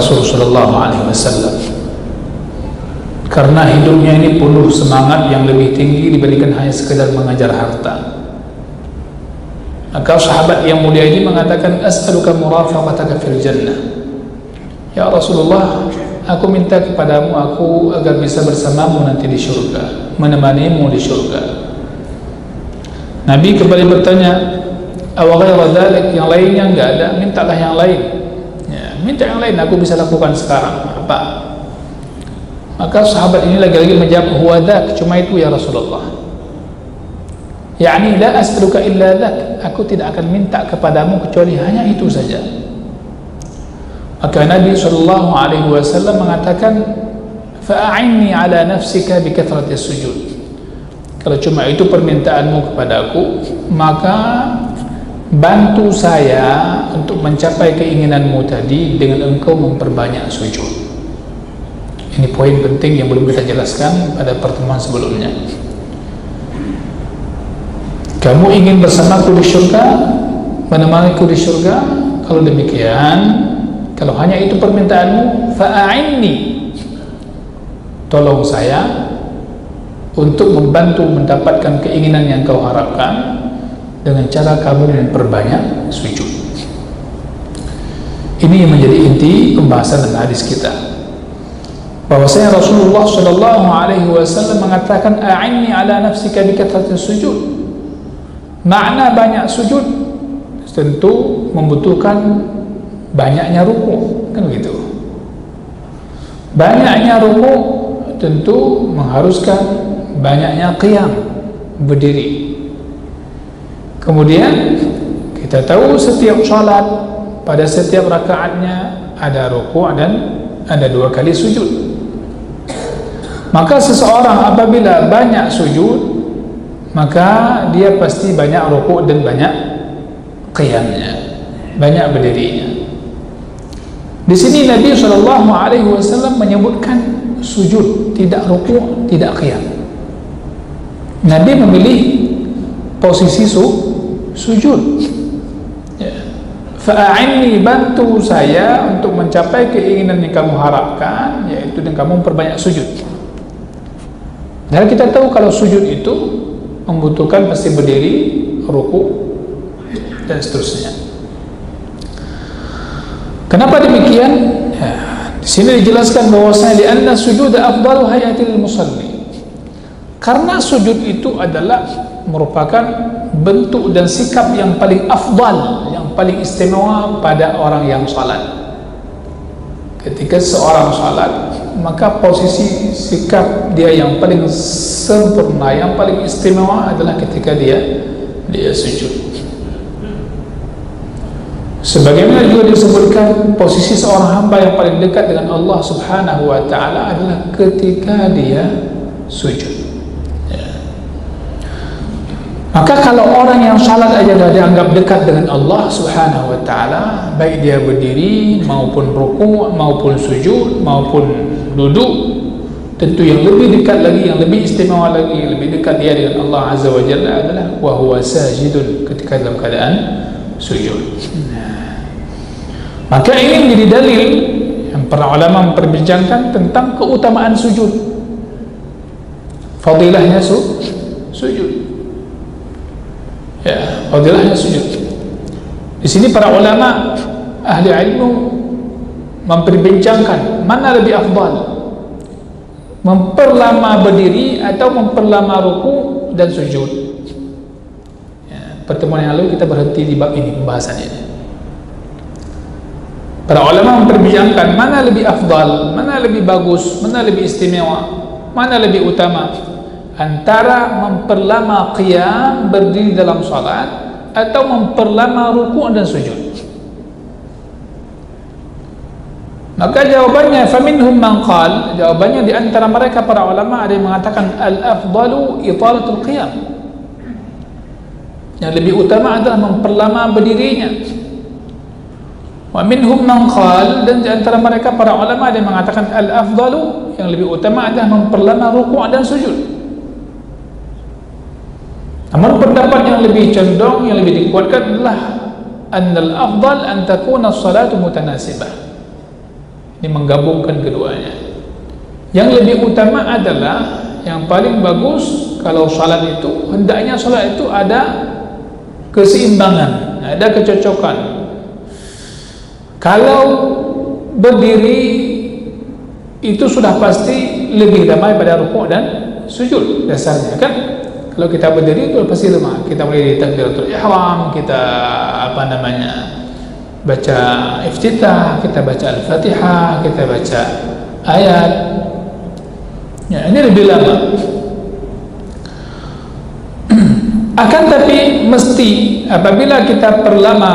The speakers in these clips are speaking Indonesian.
Rasul sallallahu alaihi wasallam, karena hidupnya ini penuh semangat yang lebih tinggi dibandingkan hanya sekedar mengajar harta. Maka sahabat yang mulia ini mengatakan, as'aluka murafaqataka fil jannah. Ya Rasulullah, aku minta kepadamu aku agar bisa bersamamu nanti di syurga, menemanimu di syurga. Nabi kembali bertanya, aw ghayra dzalik, yang lainnya enggak ada? Mintalah yang lain. Ya, minta yang lain, aku bisa lakukan sekarang. Apa? Maka sahabat ini lagi-lagi menjawab, huwa dzak, cuma itu ya Rasulullah. Yani la as'aluka illa dzak, aku tidak akan minta kepadamu kecuali hanya itu saja. Maka Nabi sallallahu alaihi wasallam mengatakan, fa'inni ala nafsika bi kathratis sujud. Kalau cuma itu permintaanmu kepadaku, maka bantu saya untuk mencapai keinginanmu tadi dengan engkau memperbanyak sujud. Ini poin penting yang belum kita jelaskan pada pertemuan sebelumnya. Kamu ingin bersamaku di syurga, menemaniku di syurga? Kalau demikian, kalau hanya itu permintaanmu, fa'inni, tolong saya untuk membantu mendapatkan keinginan yang kau harapkan dengan cara kamu memperbanyak sujud. Ini yang menjadi inti pembahasan dan hadis kita, bahwasanya Rasulullah sallallahu alaihi wasallam mengatakan, a'inni ala nafsika bi kathratis sujud. Makna banyak sujud tentu membutuhkan banyaknya ruku', kan begitu. Banyaknya ruku' tentu mengharuskan banyaknya qiyam, berdiri. Kemudian kita tahu setiap salat pada setiap rakaatnya ada ruku' dan ada 2 kali sujud. Maka seseorang apabila banyak sujud, maka dia pasti banyak rukuk dan banyak qiyamnya, banyak berdirinya. Di sini Nabi SAW menyebutkan sujud, tidak rukuk, tidak qiyam. Nabi memilih posisi sujud. Ya. Fa'inni, bantu saya untuk mencapai keinginan yang kamu harapkan, yaitu dengan kamu memperbanyak sujud. Dan kita tahu kalau sujud itu membutuhkan pasti berdiri, ruku' dan seterusnya. Kenapa demikian? Ya, di sini dijelaskan bahwasanya li'anna sujud afdalu hayatil musalli. Karena sujud itu adalah merupakan bentuk dan sikap yang paling afdal, yang paling istimewa pada orang yang salat. Ketika seorang salat, maka posisi sikap dia yang paling sempurna, yang paling istimewa adalah ketika dia sujud. Sebagaimana juga disebutkan, posisi seorang hamba yang paling dekat dengan Allah Subhanahu wa ta'ala adalah ketika dia sujud. Maka kalau orang yang salat aja dah dianggap dekat dengan Allah Subhanahu wa ta'ala, baik dia berdiri maupun ruku' maupun sujud maupun duduk, tentu yang lebih dekat lagi, yang lebih istimewa lagi, yang lebih dekat dia dengan Allah Azza wa Jalla adalah wa huwa sajidun, ketika dalam keadaan sujud. Maka ini menjadi dalil yang para ulama memperbincangkan tentang keutamaan sujud, fadilahnya sujud. Ya, fadilahnya sujud. Di sini para ulama ahli ilmu memperbincangkan mana lebih afdal, memperlama berdiri atau memperlama ruku dan sujud. Ya, pertemuan yang lalu kita berhenti di bab ini pembahasannya. Para ulama memperbincangkan mana lebih afdal, mana lebih bagus, mana lebih istimewa, mana lebih utama antara memperlama qiyam, berdiri dalam salat, atau memperlama ruku' dan sujud. Maka jawabannya, faminhum man qal, jawabannya di antara mereka para ulama ada yang mengatakan al-afdalu italatul qiyam, yang lebih utama adalah memperlama berdirinya. Wa minhum man qal, dan di antara mereka para ulama ada yang mengatakan al-afdalu, yang lebih utama adalah memperlama ruku' dan sujud. Namun pendapat yang lebih condong, yang lebih dikuatkan adalah annal afdal an takuna as-salatu mutanasibah. Ini menggabungkan keduanya. Yang lebih utama adalah, yang paling bagus kalau salat itu, hendaknya salat itu ada keseimbangan, ada kecocokan. Kalau berdiri itu sudah pasti lebih lemah pada rukuk dan sujud dasarnya kan. Kalau kita berdiri itu pasti lemah. Kita mulai di takbiratul ihram, kita baca iftitah, kita baca al-fatihah, kita baca ayat. Ya, ini lebih lama. Akan tapi mesti apabila kita perlama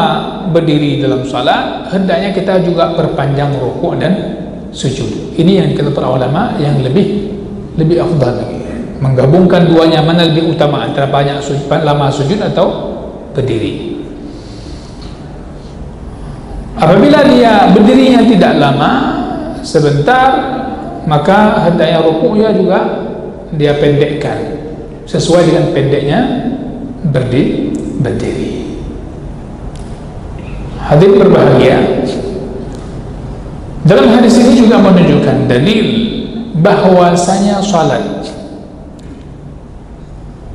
berdiri dalam salat, hendaknya kita juga perpanjang rukuk dan sujud. Ini yang kata para ulama yang lebih afdal lagi. Menggabungkan duanya, mana lebih utama antara banyak sujud, lama sujud atau berdiri. Apabila dia berdirinya tidak lama, sebentar, maka hendaknya rukuknya juga dia pendekkan sesuai dengan pendeknya berdiri. Hadirin berbahagia, dalam hadis ini juga menunjukkan dalil bahwasanya salat,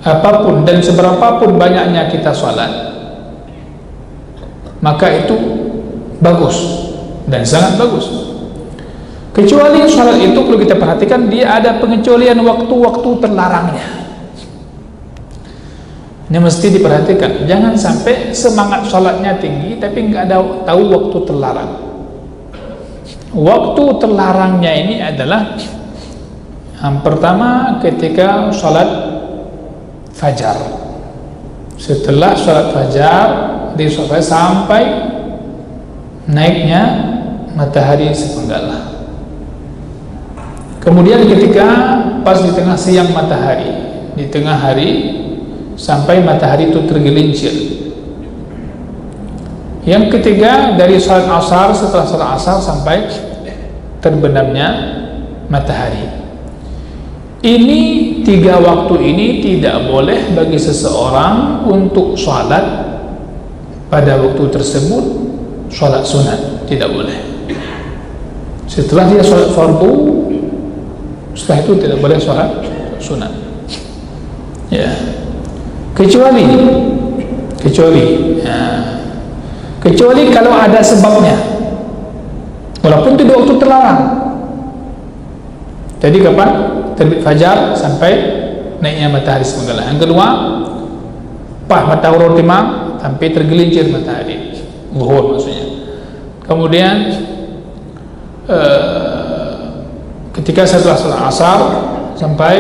apapun dan seberapapun banyaknya kita salat, maka itu bagus dan sangat bagus. Kecuali salat itu perlu kita perhatikan, dia ada pengecualian waktu-waktu terlarangnya. Ini mesti diperhatikan. Jangan sampai semangat salatnya tinggi tapi nggak ada tahu waktu terlarang. Waktu terlarangnya ini adalah yang pertama ketika salat fajar. Setelah salat fajar sampai naiknya matahari sepenggal. Kemudian ketika pas di tengah siang matahari, di tengah hari sampai matahari itu tergelincir. Yang ketiga dari salat asar, setelah salat asar sampai terbenamnya matahari. Ini tiga waktu ini tidak boleh bagi seseorang untuk salat pada waktu tersebut salat sunat, tidak boleh. Setelah dia salat fardu, setelah itu tidak boleh salat sunat. Ya. Kecuali kalau ada sebabnya, walaupun itu waktu terlarang. Jadi kapan? Terbit fajar sampai naiknya matahari sepenggal. Yang kedua, matahari timang sampai tergelincir matahari, zuhur maksudnya. Kemudian ketika setelah salat asar sampai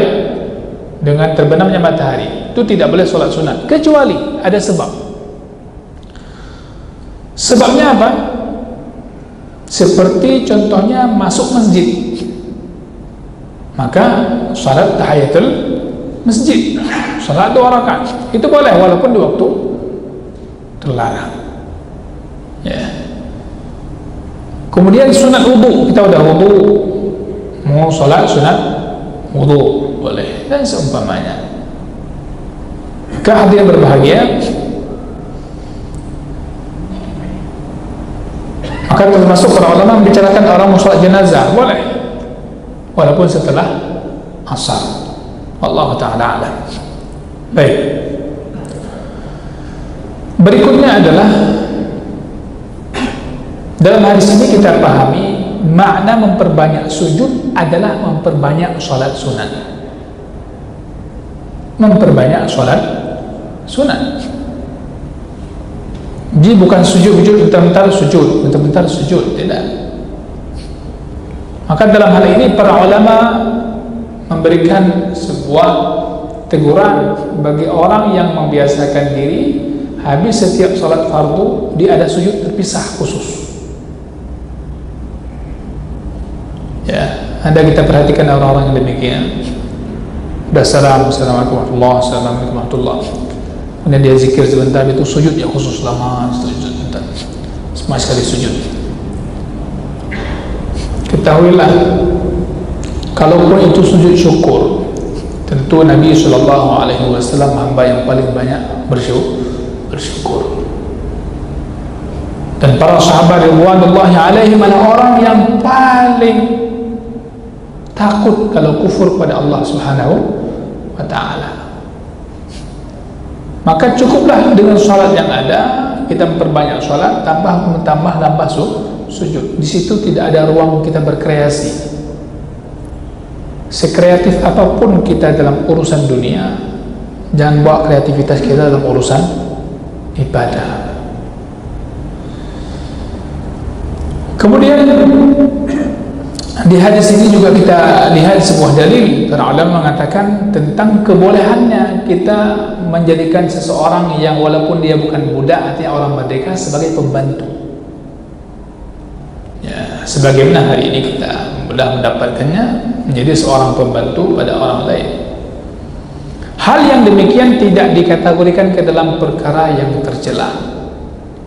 dengan terbenamnya matahari, itu tidak boleh sholat sunat kecuali ada sebab. Sebabnya apa? Seperti contohnya masuk masjid, maka salat tahiyatul masjid, salat 2 rakaat itu boleh walaupun di waktu terlarang. Ya. Kemudian sunat wudu, kita udah wudu, mau salat sunat wudu boleh, dan seumpamanya. Hadirin berbahagia, maka termasuk para ulama membicarakan orang mau sholat jenazah boleh walaupun setelah asar. Allah Ta'ala alam. Baik, berikutnya adalah dalam hadis ini kita pahami makna memperbanyak sujud adalah memperbanyak sholat sunat, memperbanyak sholat sunat. Jadi bukan sujud bentar-bentar sujud, bentar-bentar sujud, tidak. Maka dalam hal ini para ulama memberikan sebuah teguran bagi orang yang membiasakan diri habis setiap salat fardu dia ada sujud terpisah khusus. Ya, Anda kita perhatikan orang-orang yang demikian. Assalamualaikum warahmatullahi. Kemudian dia zikir sebentar, itu sujudnya khusus lama, sebentar, semua sekali sujud. Ketahuilah, kalaupun itu sujud syukur, tentu Nabi SAW hamba yang paling banyak bersyukur. Dan para sahabat ridwanullahi alaihim adalah orang yang paling takut kalau kufur pada Allah Subhanahu wa ta'ala. Maka cukuplah dengan sholat yang ada, kita memperbanyak sholat, tambah sujud. Di situ tidak ada ruang kita berkreasi. Sekreatif apapun kita dalam urusan dunia, jangan bawa kreativitas kita dalam urusan ibadah. Kemudian di hadis ini juga kita lihat sebuah dalil. Para ulama mengatakan tentang kebolehannya kita menjadikan seseorang yang walaupun dia bukan budak, artinya orang merdeka, sebagai pembantu. Ya, sebagaimana hari ini kita mudah mendapatkannya, menjadi seorang pembantu pada orang lain. Hal yang demikian tidak dikategorikan ke dalam perkara yang tercela.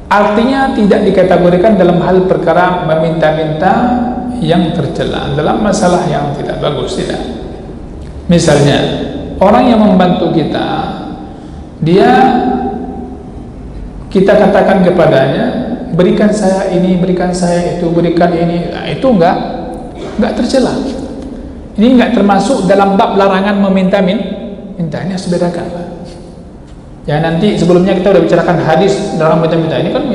Artinya tidak dikategorikan dalam hal perkara meminta-minta yang tercela, dalam masalah yang tidak bagus, tidak. Misalnya orang yang membantu kita, kita katakan kepadanya, berikan saya ini, berikan saya itu, berikan ini. Nah, itu enggak tercela. Ini enggak termasuk dalam bab larangan meminta-minta. Ini harus bedakan. Ya, nanti sebelumnya kita sudah bicarakan hadis dalam minta-minta. Ini kan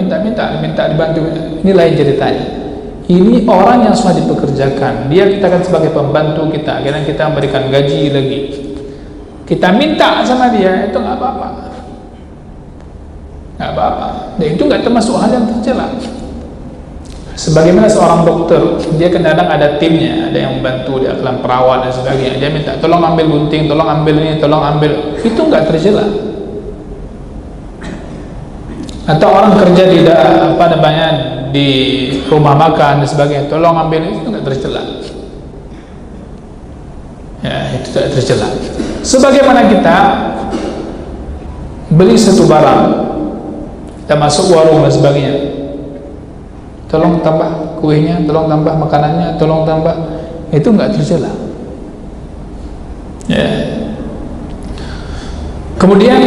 minta dibantu. Ini lain ceritanya. Ini orang yang sudah dipekerjakan, dia kita kan sebagai pembantu kita, kadang kita memberikan gaji lagi, kita minta sama dia, itu nggak apa-apa, dan itu nggak termasuk hal yang tercela. Sebagaimana seorang dokter, dia kadang-kadang ada timnya, ada yang membantu, dia akan perawat dan sebagainya, dia minta tolong ambil gunting, tolong ambil ini, tolong ambil, itu nggak tercela. Atau orang kerja di rumah makan dan sebagainya, tolong ambil, itu tidak tercela. Ya, itu tidak tercela. Sebagaimana kita beli satu barang, kita masuk warung dan sebagainya, tolong tambah kuenya, tolong tambah makanannya, tolong tambah, itu enggak tercela. Ya. Kemudian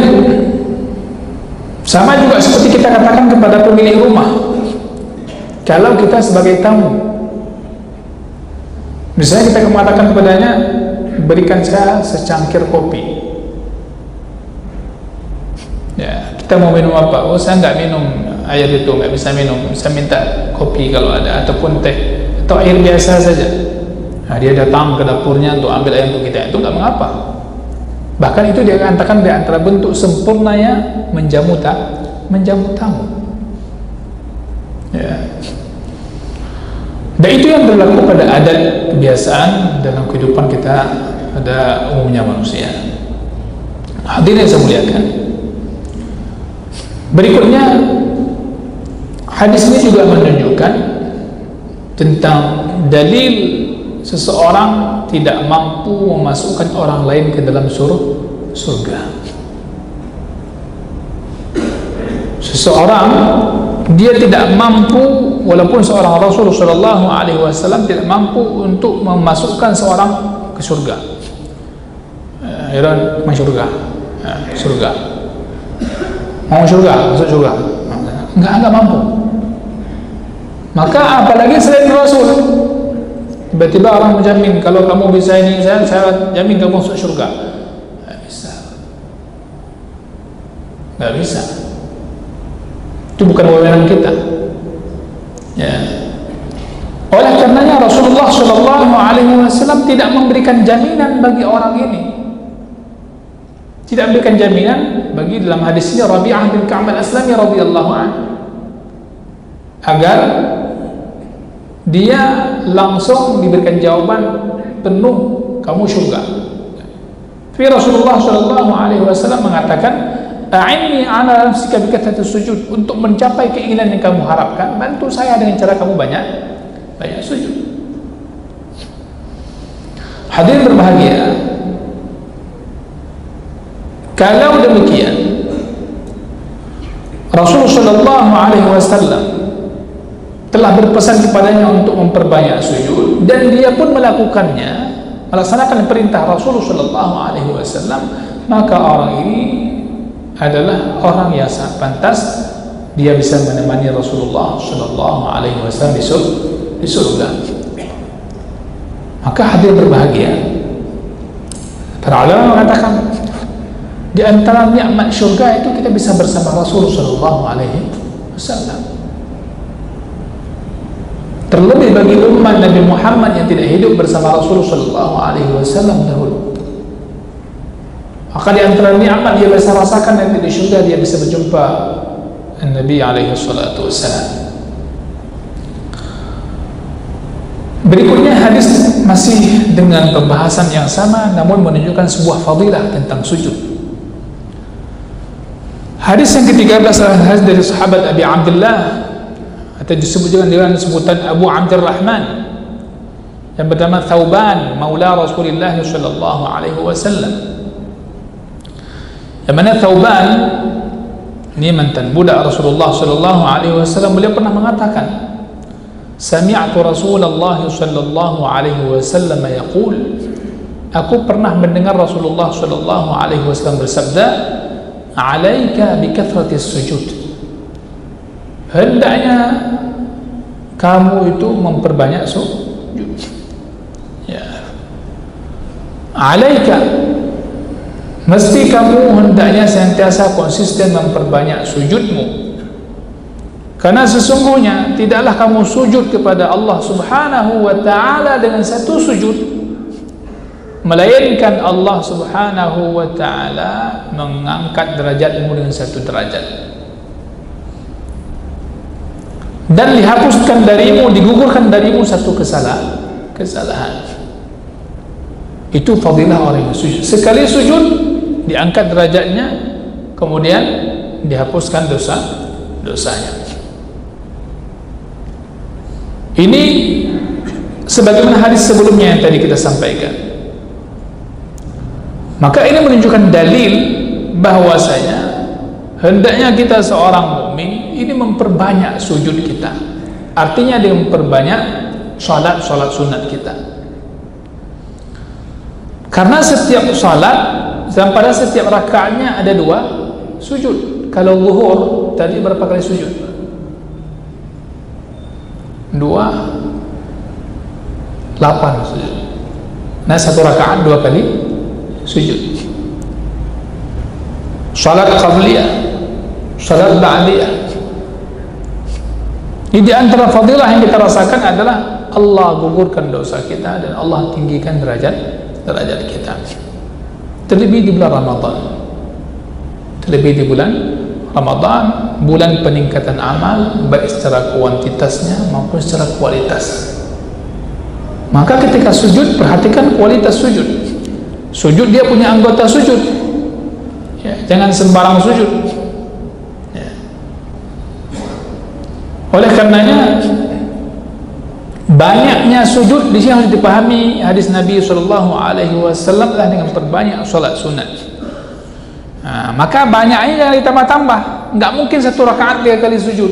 sama juga seperti kita katakan kepada pemilik rumah, kalau kita sebagai tamu, misalnya kita mengatakan kepadanya, berikan saya secangkir kopi. Ya, kita mau minum apa? Oh, saya nggak minum air itu, nggak bisa minum. Saya minta kopi kalau ada, ataupun teh, atau air biasa saja. Nah, dia datang ke dapurnya untuk ambil air untuk kita, itu nggak mengapa. Bahkan itu dia katakan di antara bentuk sempurnanya menjamu tamu. Ya. Dan itu yang berlaku pada adat kebiasaan dalam kehidupan kita pada umumnya manusia. Hadirin yang saya muliakan, berikutnya hadis ini juga menunjukkan tentang dalil seseorang tidak mampu memasukkan orang lain ke dalam surga. Seseorang dia tidak mampu, walaupun seorang Rasul sallallahu alaihi wasallam tidak mampu untuk memasukkan seorang ke surga. Iran masuk surga. Surga. Mau surga, masuk surga. Enggak mampu. Maka apalagi selain Rasul, tiba-tiba orang menjamin kalau kamu bisa ini, saya jamin kamu masuk surga. Nggak bisa. Itu bukan wewenang kita. Ya. Oleh karenanya Rasulullah Shallallahu Alaihi Wasallam tidak memberikan jaminan bagi orang ini. Tidak memberikan jaminan bagi, dalam hadisnya Rabi'ah bin Ka'ab al-Aslami radhiyallahu anhu, agar dia langsung diberikan jawaban penuh, kamu surga. Tapi Rasulullah Shallallahu Alaihi Wasallam mengatakan, a'inni ala nafsika bi kathrati sujud, untuk mencapai keinginan yang kamu harapkan, bantu saya dengan cara kamu banyak sujud. Hadirin berbahagia, kalau demikian Rasulullah Shallallahu Alaihi Wasallam telah berpesan kepadanya untuk memperbanyak sujud, dan dia pun melakukannya, melaksanakan perintah Rasulullah Shallallahu Alaihi Wasallam, maka orang ini adalah orang yang sangat pantas dia bisa menemani Rasulullah Shallallahu Alaihi Wasallam di surga. maka hati berbahagia. Para ulama mengatakan di antara nikmat syurga itu kita bisa bersama Rasul sallallahu alaihi wasallam. Terlebih bagi umat Nabi Muhammad yang tidak hidup bersama Rasul sallallahu alaihi wasallam dahulu. Maka di antara nikmat dia bisa rasakan nanti di syurga, dia bisa berjumpa Nabi alaihi salatu wasallam. Berikutnya hadis masih dengan pembahasan yang sama namun menunjukkan sebuah fadilah tentang sujud. Hadis yang ke-13 adalah hadis dari sahabat Abi Abdullah, atau disebut juga dengan sebutan Abu Abdurrahman, yang bernama Thauban maula Rasulullah sallallahu alaihi wasallam. Yang mana Thauban ini mantan budak Rasulullah sallallahu alaihi wasallam. Beliau pernah mengatakan, sami'tu Rasulullah sallallahu alaihi wasallam yaqul, aku pernah mendengar Rasulullah sallallahu alaihi wasallam bersabda, alaika bikathrati sujud, hendaknya kamu itu memperbanyak sujud. Ya, alaika, mesti kamu hendaknya senantiasa konsisten memperbanyak sujudmu. Karena sesungguhnya tidaklah kamu sujud kepada Allah subhanahu wa ta'ala dengan satu sujud, melainkan Allah subhanahu wa ta'ala mengangkat derajatmu dengan satu derajat, dan dihapuskan darimu, digugurkan darimu satu kesalahan. Itu fadilah orang yang sujud. Sekali sujud diangkat derajatnya, kemudian dihapuskan dosanya. Ini sebagaimana hadis sebelumnya yang tadi kita sampaikan. Maka ini menunjukkan dalil bahwasanya hendaknya kita seorang mukmin ini memperbanyak sujud kita. Artinya dia memperbanyak salat sunat kita. Karena setiap salat dan pada setiap rakaatnya ada 2 sujud. Kalau zuhur tadi berapa kali sujud? 8 sujud. Nah, satu rakaat 2 kali sujud. Salat qabliyah, salat ba'diyah. Di antara fadilah yang kita rasakan adalah Allah gugurkan dosa kita dan Allah tinggikan derajat kita. Terlebih di bulan Ramadan. Terlebih di bulan Ramadan, bulan peningkatan amal baik secara kuantitasnya maupun secara kualitas. Maka ketika sujud, perhatikan kualitas sujud. Sujud dia punya anggota sujud, ya, jangan sembarang sujud, ya. Oleh karenanya banyaknya sujud di sini harus dipahami hadis Nabi sallallahu alaihi wasallam adalah dengan perbanyak salat sunat. Nah, maka banyaknya jangan ditambah-tambah. Nggak mungkin satu rakaat 3 kali sujud,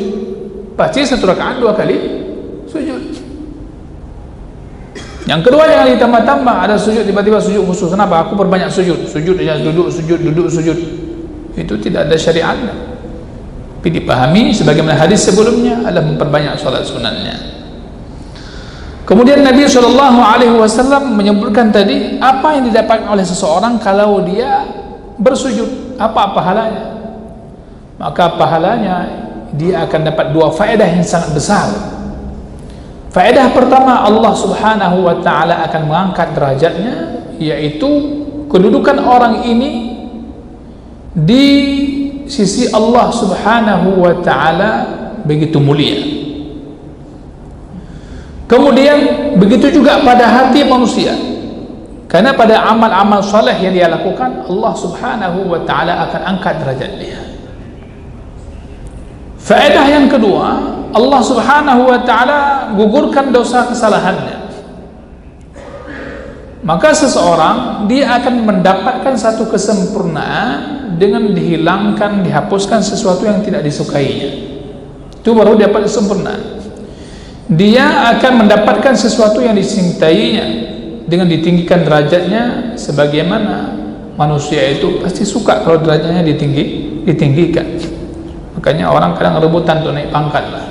pasti satu rakaat 2 kali sujud. Yang kedua, jangan ditambah-tambah. Ada sujud tiba-tiba sujud khusus. Kenapa? Aku perbanyak sujud, ya, duduk sujud. Itu tidak ada syariatnya. Tapi dipahami sebagaimana hadis sebelumnya adalah memperbanyak salat sunatnya. Kemudian Nabi SAW menyebutkan tadi apa yang didapatkan oleh seseorang kalau dia bersujud, apa pahalanya. Maka pahalanya dia akan dapat 2 faedah yang sangat besar. Faedah pertama, Allah subhanahu wa ta'ala akan mengangkat derajatnya, yaitu kedudukan orang ini di sisi Allah subhanahu wa ta'ala begitu mulia. Kemudian begitu juga pada hati manusia, karena pada amal-amal saleh yang dia lakukan, Allah subhanahu wa ta'ala akan angkat derajat dia. Faedah yang kedua, Allah subhanahu wa ta'ala gugurkan dosa kesalahannya. Maka seseorang dia akan mendapatkan satu kesempurnaan dengan dihilangkan, dihapuskan sesuatu yang tidak disukainya. Itu baru dapat kesempurnaan. Dia akan mendapatkan sesuatu yang disintainya dengan ditinggikan derajatnya, sebagaimana manusia itu pasti suka kalau derajatnya ditinggikan. Makanya orang kadang rebutan untuk naik pangkat lah.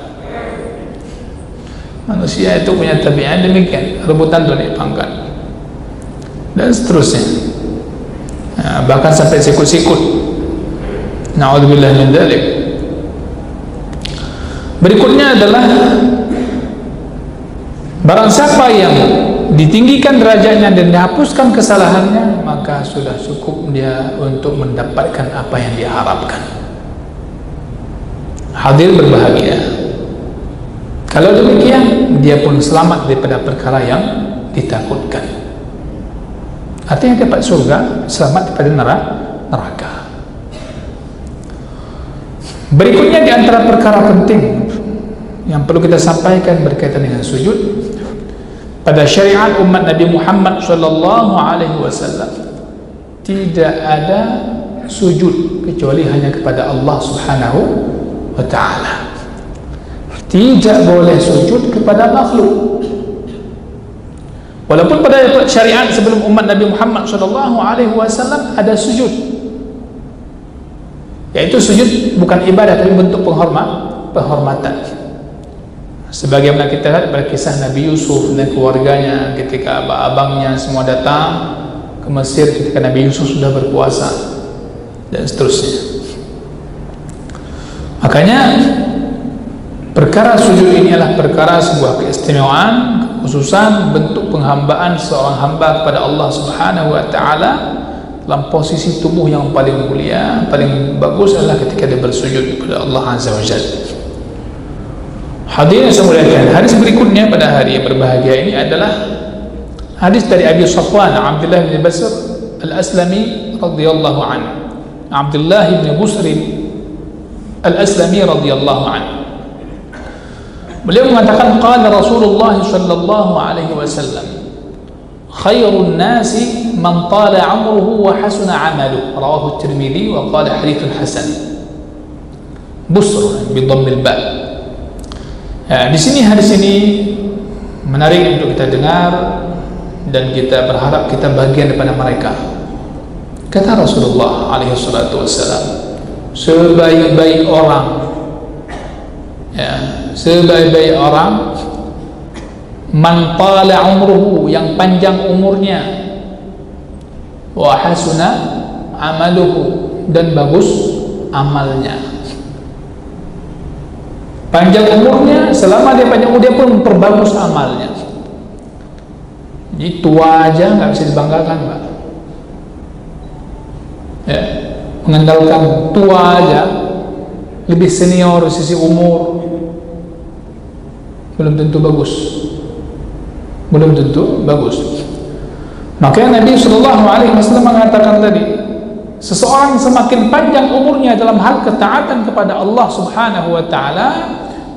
Manusia itu punya tabiat demikian, rebutan untuk naik pangkat dan seterusnya. Bahkan sampai sikut-sikut. Na'udzubillah min dzalik. Berikutnya adalah barang siapa yang ditinggikan derajatnya dan dihapuskan kesalahannya, maka sudah cukup dia untuk mendapatkan apa yang dia harapkan. Hadir berbahagia. Kalau demikian, dia pun selamat daripada perkara yang ditakutkan. Artinya dapat surga, selamat daripada neraka. Berikutnya di antara perkara penting yang perlu kita sampaikan berkaitan dengan sujud pada syariat umat Nabi Muhammad sallallahu alaihi wasallam, tidak ada sujud kecuali hanya kepada Allah Subhanahu wa taala. Tidak boleh sujud kepada makhluk. Walaupun pada syariat sebelum umat Nabi Muhammad sallallahu alaihi wasallam ada sujud, yaitu sujud bukan ibadah tapi bentuk penghormatan. Sebagaimana kita lihat pada kisah Nabi Yusuf dan keluarganya ketika abang-abangnya semua datang ke Mesir ketika Nabi Yusuf sudah berpuasa dan seterusnya. Makanya perkara sujud ini adalah perkara sebuah keistimewaan, kekhususan bentuk penghambaan seorang hamba kepada Allah Subhanahu wa taala dalam posisi tubuh yang paling mulia, paling bagus adalah ketika dia bersujud kepada Allah Azza wa Jalla. Hadirin yang muliakan, hadis berikutnya pada hari yang berbahagia ini adalah hadis dari Abi Safwan Abdullah bin Basr Al-Aslami radhiyallahu anhu. Abdullah bin Busr Al-Aslami radhiyallahu anhu. Beliau mengatakan qala Rasulullah sallallahu alaihi wasallam, khairun nasi man tala umruhu wa hasuna amaluhu, rawahu Tirmidzi wa qala haditsun hasan. Busr bi dhammil ba. Di sini hadis ini menarik untuk kita dengar dan kita berharap kita bagian daripada mereka. Kata Rasulullah alaihi salatu wasallam, sebaik-baik orang, sebaik-baik orang, man tala umruhu, yang panjang umurnya, wa hasuna amaluhu, dan bagus amalnya. Panjang umurnya, selama dia panjang umur dia pun memperbagus amalnya. Jadi tua aja nggak bisa dibanggakan, Pak. Ya, mengandalkan tua aja, lebih senior sisi umur, belum tentu bagus. Belum tentu bagus. Makanya Nabi Shallallahu Alaihi Wasallam mengatakan tadi, seseorang semakin panjang umurnya dalam hal ketaatan kepada Allah Subhanahu Wa Taala,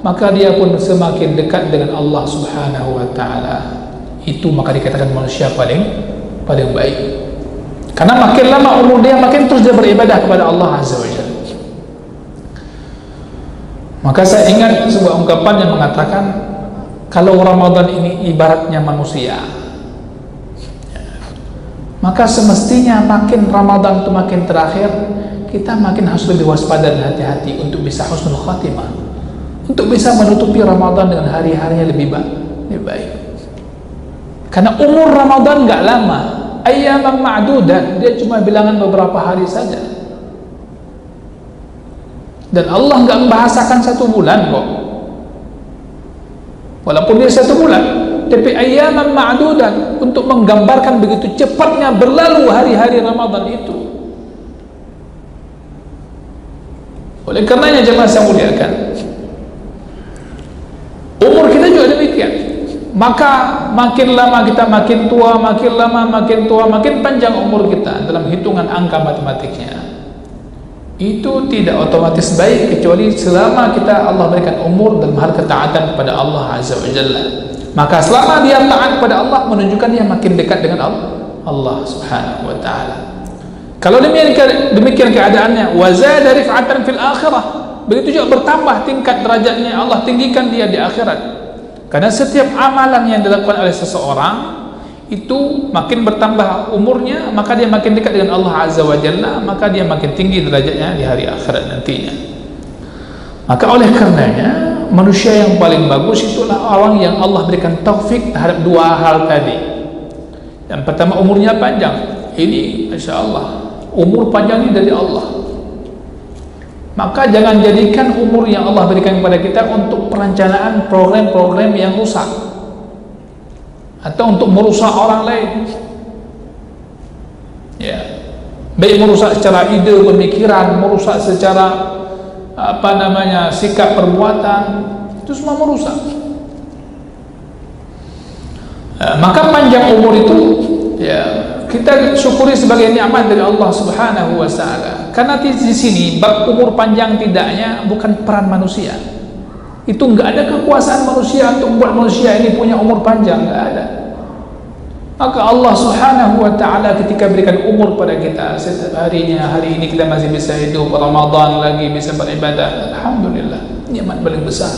maka dia pun semakin dekat dengan Allah Subhanahu Wa Taala. Itu maka dikatakan manusia paling baik. Karena makin lama umur dia, makin terus dia beribadah kepada Allah Azza wa Jalla. Maka saya ingat sebuah ungkapan yang mengatakan, kalau Ramadan ini ibaratnya manusia, maka semestinya makin Ramadan itu makin terakhir, kita makin harus lebih waspada dan hati-hati untuk bisa husnul khatimah, untuk bisa menutupi Ramadan dengan hari-harinya lebih baik. Karena umur Ramadan nggak lama, ayyaman ma'dudat, dia cuma bilangan beberapa hari saja. Dan Allah nggak membahasakan 1 bulan kok. Walaupun dia 1 bulan, tapi ayyaman ma'dudat, untuk menggambarkan begitu cepatnya berlalu hari-hari Ramadan itu. Oleh karenanya jemaah saya muliakan, umur kita juga demikian. Maka makin lama kita makin tua, makin lama makin tua, makin panjang umur kita dalam hitungan angka matematiknya. Itu tidak otomatis baik kecuali selama kita Allah berikan umur dalam hal ketaatan kepada Allah Azza wa Jalla. Maka selama dia taat kepada Allah, menunjukkan dia makin dekat dengan Allah Subhanahu wa taala. Kalau demikian keadaannya, wa zada rif'atan fil akhirah, begitu juga bertambah tingkat derajatnya, Allah tinggikan dia di akhirat. Karena setiap amalan yang dilakukan oleh seseorang itu makin bertambah umurnya, maka dia makin dekat dengan Allah Azza wa Jalla, maka dia makin tinggi derajatnya di hari akhirat nantinya. Maka oleh karenanya manusia yang paling bagus itulah orang yang Allah berikan taufik terhadap dua hal tadi. Yang pertama, umurnya panjang. Ini Masya Allah, umur panjang ini dari Allah. Maka jangan jadikan umur yang Allah berikan kepada kita untuk perencanaan program-program yang rusak atau untuk merusak orang lain. Ya, baik merusak secara ide pemikiran, merusak secara sikap perbuatan, itu semua merusak. Maka panjang umur itu ya kita syukuri sebagai nikmat dari Allah Subhanahu wa taala. Karena di sini bab umur panjang tidaknya bukan peran manusia. Itu enggak ada kekuasaan manusia untuk membuat manusia ini punya umur panjang, enggak ada. Maka Allah Subhanahu wa taala ketika berikan umur pada kita, setiap harinya, hari ini kita masih bisa hidup, Ramadan lagi bisa beribadah, alhamdulillah, nikmat paling besar.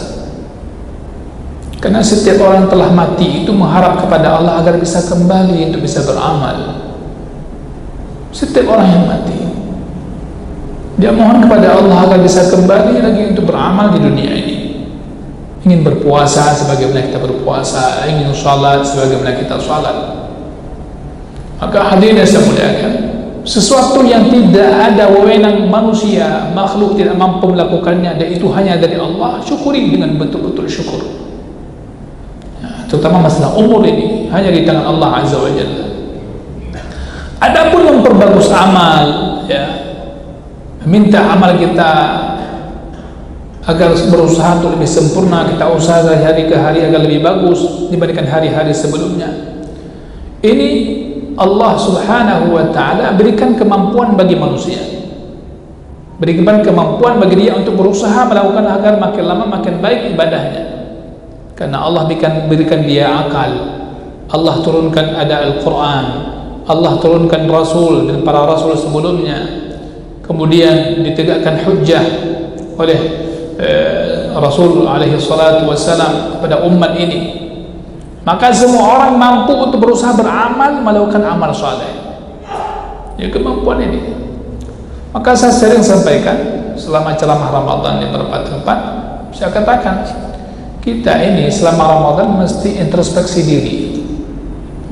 Karena setiap orang telah mati itu mengharap kepada Allah agar bisa kembali untuk bisa beramal. Setiap orang yang mati, dia mohon kepada Allah agar bisa kembali lagi untuk beramal di dunia ini. Ingin berpuasa sebagaimana kita berpuasa, ingin salat sebagaimana kita salat. Maka hadirin yang saya muliakan, sesuatu yang tidak ada wewenang manusia, makhluk tidak mampu melakukannya, dan itu hanya dari Allah, syukuri dengan betul-betul syukur. Ya, terutama masalah umur ini hanya di tangan Allah Azza wa Jalla. Adapun memperbagus amal, ya, minta amal kita agar berusaha untuk lebih sempurna, kita usaha dari hari ke hari agar lebih bagus dibandingkan hari-hari sebelumnya. Ini Allah Subhanahu wa ta'ala berikan kemampuan bagi manusia, berikan kemampuan bagi dia untuk berusaha melakukan agar makin lama makin baik ibadahnya. Karena Allah berikan dia akal, Allah turunkan ada Al-Quran, Allah turunkan Rasul dan para Rasul sebelumnya, kemudian ditegakkan hujjah oleh Rasul alaihi salatu wassalam kepada umat ini. Maka semua orang mampu untuk berusaha beramal, melakukan amal saleh. Ya, kemampuan ini. Maka saya sering sampaikan selama ceramah Ramadan di beberapa tempat, saya katakan kita ini selama Ramadan mesti introspeksi diri,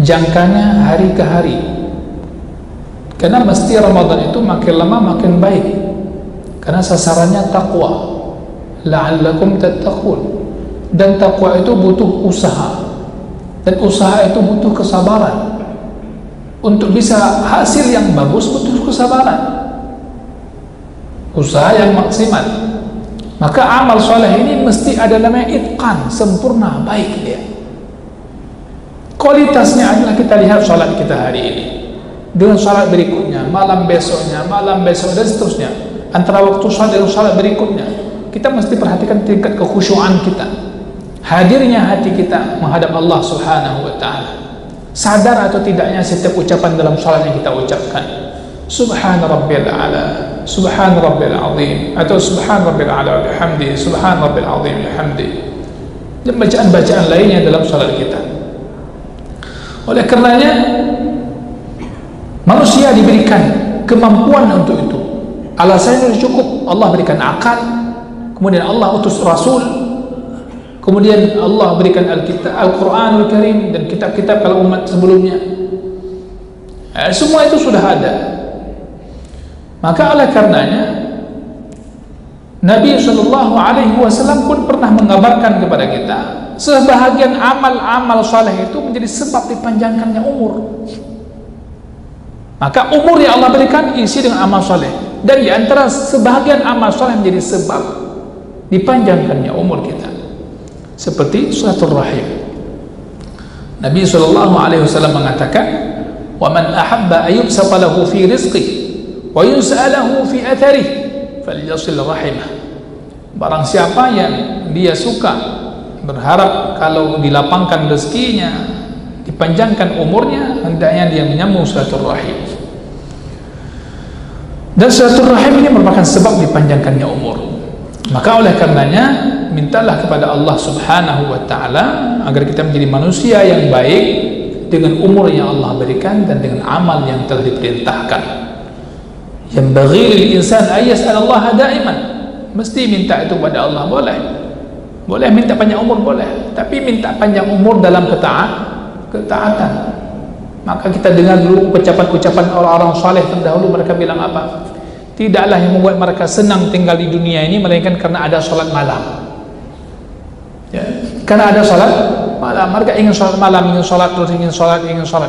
jangkanya hari ke hari. Karena mesti Ramadan itu makin lama makin baik. Karena sasarannya takwa, la'allakum tattaqun. Dan takwa itu butuh usaha. Dan usaha itu butuh kesabaran. Untuk bisa hasil yang bagus butuh kesabaran, usaha yang maksimal. Maka amal soleh ini mesti ada namanya itqan, sempurna, baik dia. Kualitasnya adalah kita lihat salat kita hari ini dengan salat berikutnya, malam besoknya, malam besok, dan seterusnya. Antara waktu salat dan salat berikutnya, kita mesti perhatikan tingkat kekhusyuan kita, hadirnya hati kita menghadap Allah Subhanahu wa ta'ala. Sadar atau tidaknya setiap ucapan dalam salat yang kita ucapkan, Subhana Rabbil A'la, Subhana Rabbil Azim, atau Subhana Rabbil A'la bihamdi, Subhana Rabbil Azim bihamdi, dan bacaan-bacaan lainnya dalam salat kita. Oleh karenanya manusia diberikan kemampuan untuk itu. Alasannya sudah cukup. Allah berikan akal, kemudian Allah utus Rasul, kemudian Allah berikan Al-Quranul Karim dan kitab-kitab kalau umat sebelumnya. Semua itu sudah ada. Maka oleh karenanya Nabi SAW pun pernah mengabarkan kepada kita, sebahagian amal-amal saleh itu menjadi sebab dipanjangkannya umur. Maka umur yang Allah berikan isi dengan amal saleh, dan di antara sebahagian amal saleh menjadi sebab dipanjangkannya umur kita, seperti silaturahim. Nabi SAW mengatakan, wa man ahabba ayyubsata lahu fi rizqihi wa yus'alahu fi atharihi falyasil rahimah. Barang siapa yang dia suka, berharap kalau dilapangkan rezekinya, dipanjangkan umurnya, hendaknya dia menyambung silaturahim. Dan silaturahim ini merupakan sebab dipanjangkannya umur. Maka oleh karenanya mintalah kepada Allah Subhanahu wa ta'ala agar kita menjadi manusia yang baik dengan umur yang Allah berikan dan dengan amal yang telah diperintahkan. Yang bagi lil insan ayas Allah daiman, mesti minta itu kepada Allah, boleh. Boleh minta panjang umur, boleh, tapi minta panjang umur dalam ketaatan. Maka kita dengar dulu ucapan-ucapan orang-orang saleh terdahulu. Mereka bilang apa? Tidaklah yang membuat mereka senang tinggal di dunia ini melainkan karena ada salat malam. Ya, karena ada salat malam, mereka ingin salat malam, ingin salat terus, ingin salat.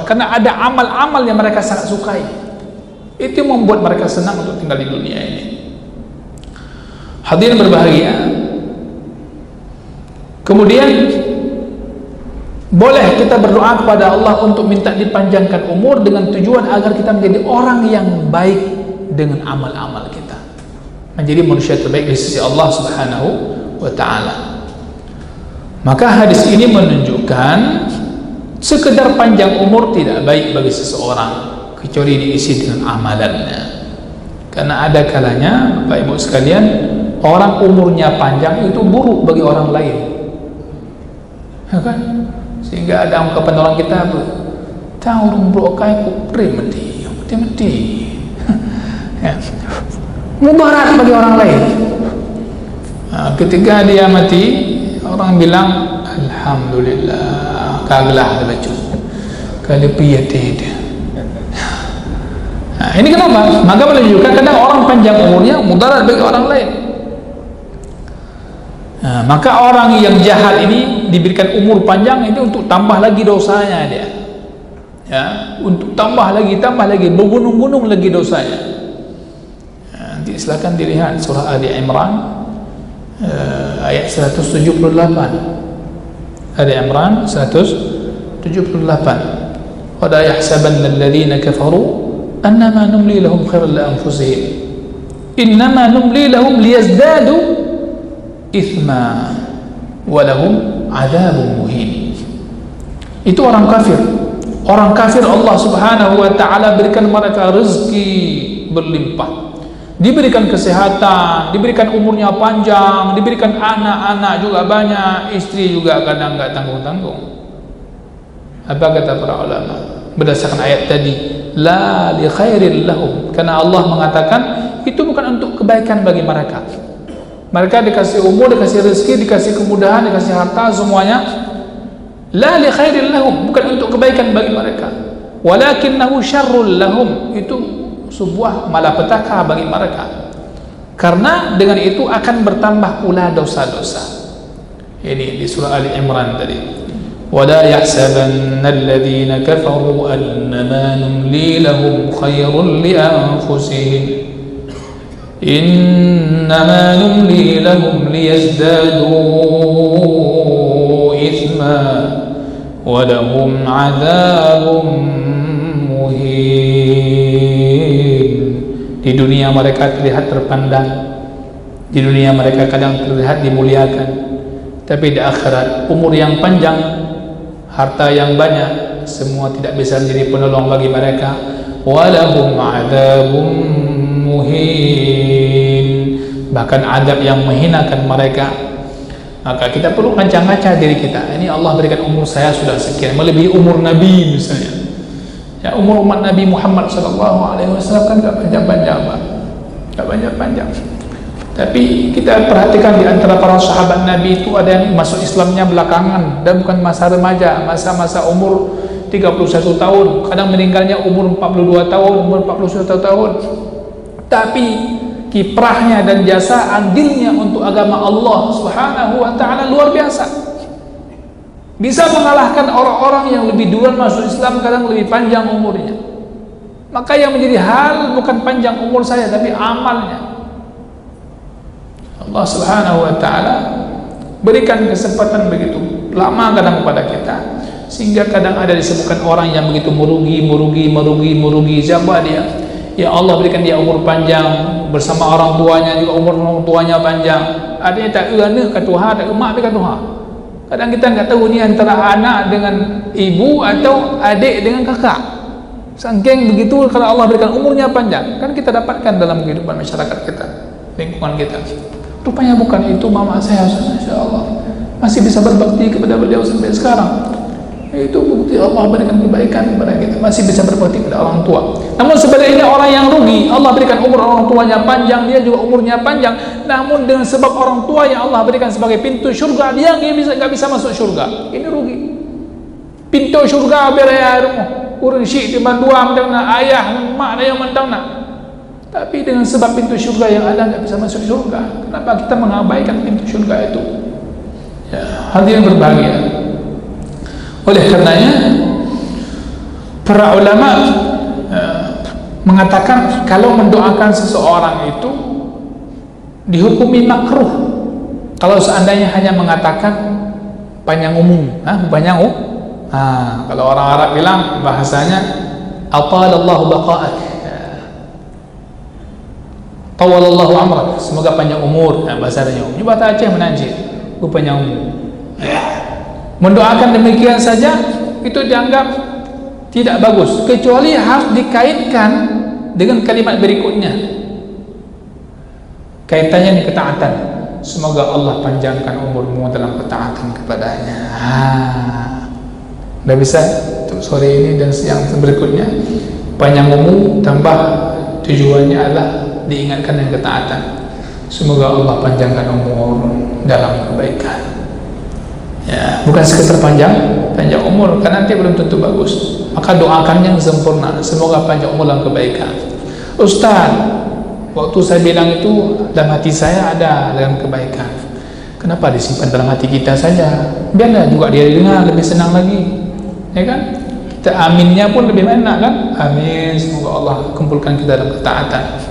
Karena ada amal-amal yang mereka sangat sukai. Itu membuat mereka senang untuk tinggal di dunia ini. Hadirin berbahagia. Kemudian boleh kita berdoa kepada Allah untuk minta dipanjangkan umur dengan tujuan agar kita menjadi orang yang baik dengan amal-amal kita, menjadi manusia terbaik di sisi Allah Subhanahu wa ta'ala. Maka hadis ini menunjukkan sekedar panjang umur tidak baik bagi seseorang kecuali diisi dengan amalannya. Karena ada kalanya Bapak Ibu sekalian, orang umurnya panjang itu buruk bagi orang lain, ya kan? Sehingga ada ungkapan orang kita, tahu umur kai kupre mati ya, mudarat bagi orang lain. Nah, ketika dia mati, orang bilang alhamdulillah, kaglah ada baju kali piyati dia. Nah, ini kenapa? Maka menunjukkan kadang orang panjang umurnya mudarat bagi orang lain. Nah, maka orang yang jahat ini diberikan umur panjang itu untuk tambah lagi dosanya dia, ya, untuk tambah lagi bergunung-gunung lagi dosanya. Nanti silakan dilihat surah Ali Imran ayat 178. Ali Imran 178. Wala yahsabanna alladhina kafaru annama numli lahum khairan li anfusihim innama numli lahum liyazdadu ithma walahum adzabun muhin. Itu orang kafir. Orang kafir Allah Subhanahu wa ta'ala berikan mereka rezeki berlimpah, diberikan kesehatan, diberikan umurnya panjang, diberikan anak-anak juga banyak, istri juga kadang nggak tanggung-tanggung. Apa kata para ulama berdasarkan ayat tadi? La li khairil lahum. Karena Allah mengatakan itu bukan untuk kebaikan bagi mereka. Mereka dikasih umur, dikasih rezeki, dikasih kemudahan, dikasih harta, semuanya la li khairil lahum, bukan untuk kebaikan bagi mereka. Walakinnahu syarrul lahum, itu sebuah malapetaka bagi mereka. Karena dengan itu akan bertambah pula dosa-dosa. Ini di surah Ali Imran tadi. Wala yahsabanna alladhina kafaru annama numli lahum khairun li anfusihim innama numli lahum liyazdadu ithma walahum adzabun muhin. Di dunia mereka terlihat terpandang, di dunia mereka kadang terlihat dimuliakan, tapi di akhirat umur yang panjang, harta yang banyak, semua tidak bisa menjadi penolong bagi mereka. Walahum adzabun muhin, bahkan adab yang menghinakan mereka. Maka kita perlu ngaca-ngaca diri kita. Ini Allah berikan umur saya sudah sekian, melebihi umur Nabi misalnya. Ya, umur umat Nabi Muhammad SAW kan gak panjang-panjang, Pak. Gak panjang-panjang. Tapi kita perhatikan di antara para sahabat Nabi itu ada yang masuk Islamnya belakangan dan bukan masa remaja, masa-masa umur 31 tahun, kadang meninggalnya umur 42 tahun, umur 41 tahun. Tapi kiprahnya dan jasa andilnya untuk agama Allah Subhanahu wa ta'ala luar biasa. Bisa mengalahkan orang-orang yang lebih duluan masuk Islam, kadang lebih panjang umurnya. Maka yang menjadi hal bukan panjang umur saya, tapi amalnya. Allah Subhanahu wa ta'ala berikan kesempatan begitu lama kadang kepada kita, sehingga kadang ada disebutkan orang yang begitu merugi. Siapa dia? Ya Allah berikan dia umur panjang bersama orang tuanya, juga umur orang tuanya panjang. Adanya tak euna ka Tuhan, tak emak ka Tuhan. Kadang kita nggak tahu ni antara anak dengan ibu atau adik dengan kakak. Saking begitu kalau Allah berikan umurnya panjang, kan kita dapatkan dalam kehidupan masyarakat kita, lingkungan kita. Rupanya bukan itu mama saya, Masya Allah masih bisa berbakti kepada beliau sampai sekarang. Itu bukti Allah berikan kebaikan kepada kita, masih bisa berbakti kepada orang tua. Namun sebenarnya orang yang rugi, Allah berikan umur orang tuanya panjang, dia juga umurnya panjang, namun dengan sebab orang tua yang Allah berikan sebagai pintu syurga, dia nggak bisa masuk syurga. Ini rugi. Pintu syurga berayar urun syik di bandua mendangna ayah mak yang mendangna, tapi dengan sebab pintu syurga yang ada nggak bisa masuk syurga. Kenapa kita mengabaikan pintu syurga itu? Ya, hadirin berbahagia. Oleh karenanya para ulama mengatakan kalau mendoakan seseorang itu dihukumi makruh kalau seandainya hanya mengatakan panjang umum, kalau orang Arab bilang bahasanya atalallahu baqa'ak, tawalallahu amrak, semoga panjang umur, bahasanya ini bahasa Aceh menanjir, panjang umur. Mendoakan demikian saja itu dianggap tidak bagus, kecuali harus dikaitkan dengan kalimat berikutnya, kaitannya dengan ketaatan. Semoga Allah panjangkan umurmu dalam ketaatan kepadanya. Udah bisa untuk sore ini dan siang berikutnya, panjang umur tambah tujuannya adalah diingatkan dengan ketaatan. Semoga Allah panjangkan umur dalam kebaikan. Ya, bukan sekedar panjang umur, karena nanti belum tentu bagus. Maka doakan yang sempurna, semoga panjang umur dalam kebaikan. Ustaz, waktu saya bilang itu dalam hati saya ada dalam kebaikan, kenapa disimpan dalam hati kita saja? Biarlah juga dia dengar, lebih senang lagi, ya kan? Kita aminnya pun lebih enak kan? Amin, semoga Allah kumpulkan kita dalam ketaatan.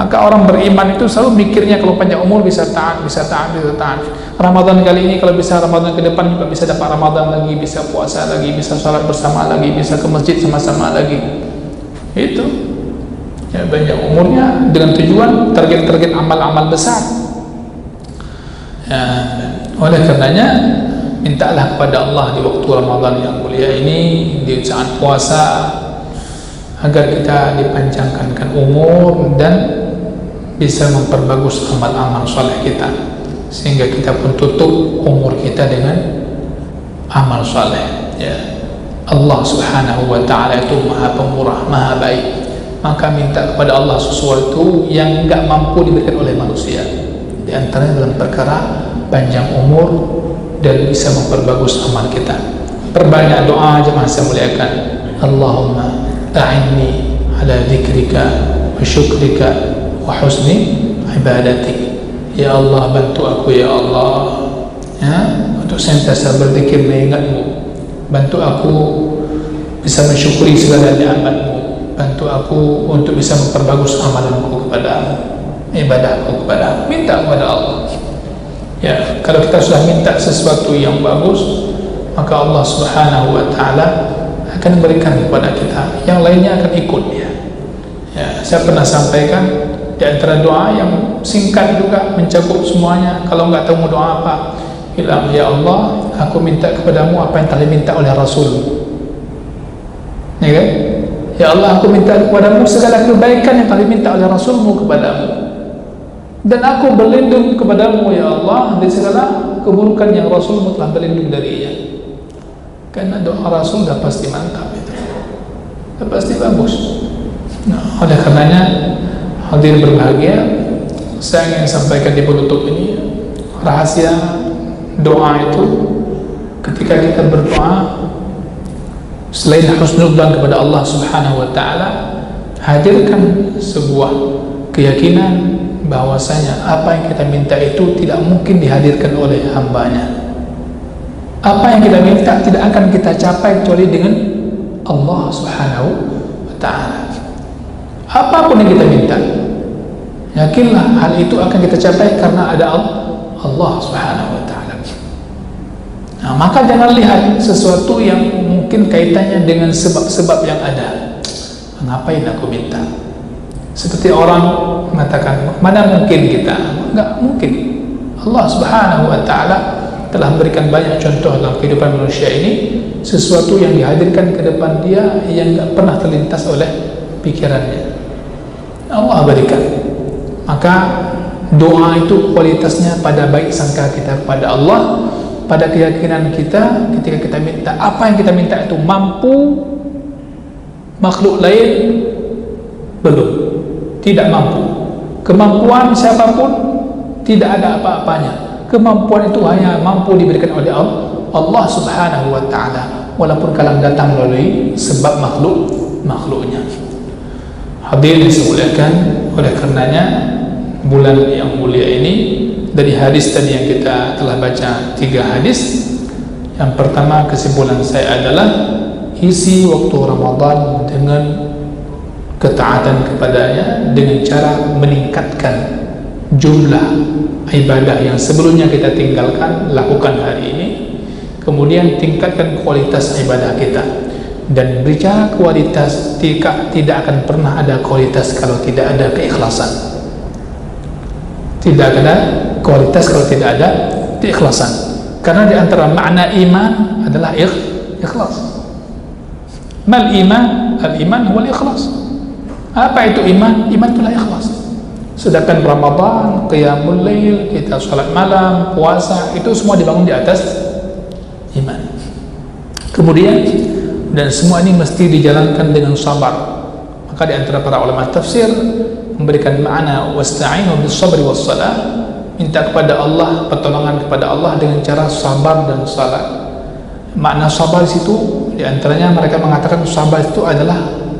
Maka orang beriman itu selalu mikirnya kalau panjang umur bisa taat. Ramadan kali ini kalau bisa, Ramadan ke depan juga bisa dapat Ramadan lagi, bisa puasa lagi, bisa salat bersama lagi, bisa ke masjid sama-sama lagi. Itu ya, banyak umurnya dengan tujuan target-target amal-amal besar. Ya, oleh karenanya mintalah kepada Allah di waktu Ramadan yang mulia ini, di saat puasa, agar kita dipanjangkan umur dan bisa memperbagus amal-amal soleh kita, sehingga kita pun tutup umur kita dengan amal soleh. Ya, Allah Subhanahu wa Ta'ala itu Maha Pemurah, Maha Baik. Maka minta kepada Allah sesuatu yang enggak mampu diberikan oleh manusia, di antaranya dalam perkara panjang umur dan bisa memperbagus amal kita. Perbanyak doa jemaah saya muliakan. Allahumma a'inni ala dzikrika wa syukrika wa husni ibadatik. Ya Allah, bantu aku ya Allah, ya, untuk senantiasa berzikir mengingatmu. Bantu aku bisa mensyukuri segala nikmat-Mu. Bantu aku untuk bisa memperbagus amalanku kepadamu, ibadahku kepadamu. Minta kepada Allah. Ya, kalau kita sudah minta sesuatu yang bagus, maka Allah Subhanahu wa Ta'ala akan berikan kepada kita, yang lainnya akan ikut dia. Ya, saya pernah sampaikan di antara doa yang singkat juga mencakup semuanya. Kalau nggak tahu mau doa apa, bilang ya Allah, aku minta kepadamu apa yang telah diminta oleh Rasul. Ya kan? Ya Allah, aku minta kepadamu segala kebaikan yang telah diminta oleh Rasulmu kepadamu, dan aku berlindung kepadamu ya Allah dari segala keburukan yang Rasulmu telah berlindung darinya. Karena doa Rasul dah pasti mantap, itu dah pasti bagus. Nah, oleh karenanya hadirin berbahagia, saya ingin sampaikan di penutup ini rahasia doa itu. Ketika kita berdoa, selain husnudzan kepada Allah Subhanahu wa Ta'ala, hadirkan sebuah keyakinan bahwasanya apa yang kita minta itu tidak mungkin dihadirkan oleh hambanya. Apa yang kita minta tidak akan kita capai kecuali dengan Allah Subhanahu wa Ta'ala. Apapun yang kita minta, yakinlah hal itu akan kita capai karena ada Allah Subhanahu wa Ta'ala. Nah, maka jangan lihat sesuatu yang mungkin kaitannya dengan sebab-sebab yang ada. Ngapain aku minta? Seperti orang mengatakan, mana mungkin kita? Enggak mungkin. Allah Subhanahu wa Ta'ala telah memberikan banyak contoh dalam kehidupan manusia ini, sesuatu yang dihadirkan ke depan dia yang enggak pernah terlintas oleh pikirannya. Allah berikan. Maka doa itu kualitasnya pada baik sangka kita kepada Allah, pada keyakinan kita ketika kita minta apa yang kita minta itu mampu makhluk lain belum, tidak mampu. Kemampuan siapapun tidak ada apa-apanya. Kemampuan itu hanya mampu diberikan oleh Allah Subhanahu wa ta'ala, walaupun kadang datang melalui sebab makhluknya. Hadirin dimuliakan, oleh karenanya bulan yang mulia ini, dari hadis tadi yang kita telah baca 3 hadis. Yang pertama, kesimpulan saya adalah isi waktu Ramadan dengan ketaatan kepadanya dengan cara meningkatkan jumlah ibadah yang sebelumnya kita tinggalkan, lakukan hari ini. Kemudian tingkatkan kualitas ibadah kita. Dan bicara kualitas, tidak akan pernah ada kualitas kalau tidak ada keikhlasan. Tidak ada kualitas kalau tidak ada keikhlasan. Karena di antara makna iman adalah ikhlas. Mal iman? Al-iman huwal ikhlas. Apa itu iman? Iman itulah ikhlas. Sedangkan Ramadan, qiyamul lail, kita salat malam, puasa, itu semua dibangun di atas iman. Kemudian, dan semua ini mesti dijalankan dengan sabar. Maka di antara para ulama tafsir memberikan makna wasta'inu bis sabri was salah, minta kepada Allah, pertolongan kepada Allah dengan cara sabar dan salat. Makna sabar di situ di antaranya mereka mengatakan sabar itu adalah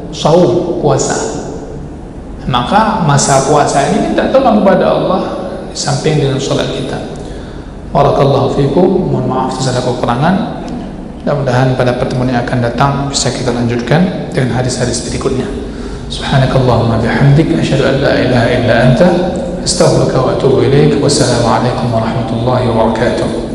saum, puasa. Maka masa puasa ini minta tolong kepada Allah di samping dengan salat kita. Barakallahu fikum, mohon maaf jika ada kekurangan. Mudah-mudahan pada pertemuan yang akan datang bisa kita lanjutkan dengan hadis-hadis berikutnya. Subhanakallahumma bihamdik, asyhadu an la ilaha illa anta, astaghfiruka wa atubu ilaik. Wassalamu alaikum warahmatullahi wabarakatuh.